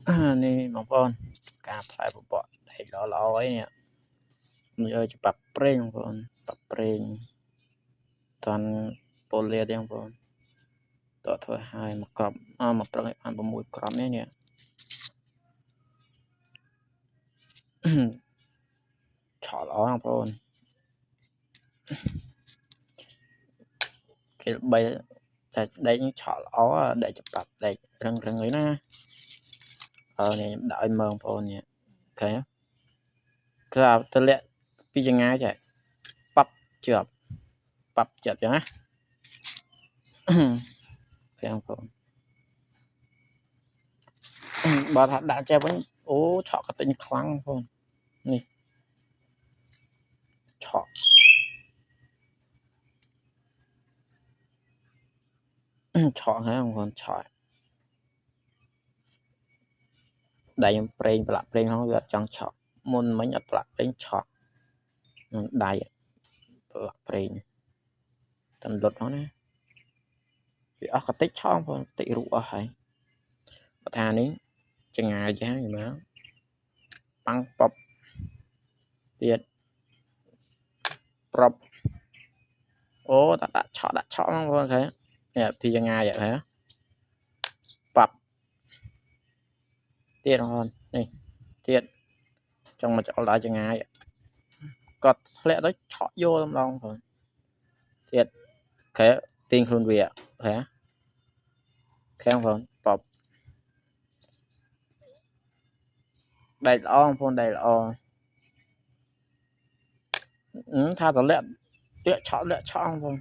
Ni bang ponការផ្លែបបកដែលល្អៗអីនេះមិនយកច្បាប់ប្រេងបងប្អូនបាប់ប្រេងតាន់ប៉ូលីទៀតបងប្អូនតើធ្វើឲ្យមកក្របមកប្រឹងឲ្យបាន6គ្រាប់នេះឆក់ល្អបងប្អូនគេបីតែដែកឆក់ល្អដែកច្បាប់ដែករឹងអីណានេះដាក់ឲ្យមើលបងប្អូននេះអូខេក្រៅទម្លាក់ពីចងាយចេះប៉ាប់ជាប់ប៉ាប់ជាប់ចឹងណាបងប្អូនបើថាដាក់ចេះវិញអូឆក់កទិញខ្លាំងបងប្អូននេះឆក់ហើយបងប្អូនឆក់ដៃខ្ញុំប្រេងប្រឡាក់ប្រេងហ្នឹងវាអត់ចង់ឆក់មុនមិញអត់ប្រឡាក់ប្រេងឆក់នឹងដៃប្រឡាក់ប្រេងតែលុតហ្នឹងណាវាអស់កតិចឆក់បងប្អូនតិចរូបអស់ហើយបើថានេះចងាយចាស់យីមកប៉ាំងប៉ប់ទៀតប្របអូតាដាក់ឆក់បងប្អូនឃើញនេះពីចងាយហ៎ប៉ាប់ទៀតបងប្អូននេះទៀតចង់មកចោលដល់ចងាយគាត់ធ្លាក់ទៅឆក់យកតែម្ដងបងប្អូនទៀតខែទាញខ្លួនវាហ៎ខែបងប្អូនប៉ប់ដែកល្អបងប្អូនដែកល្អថាតលាក់ឆក់បងប្អូន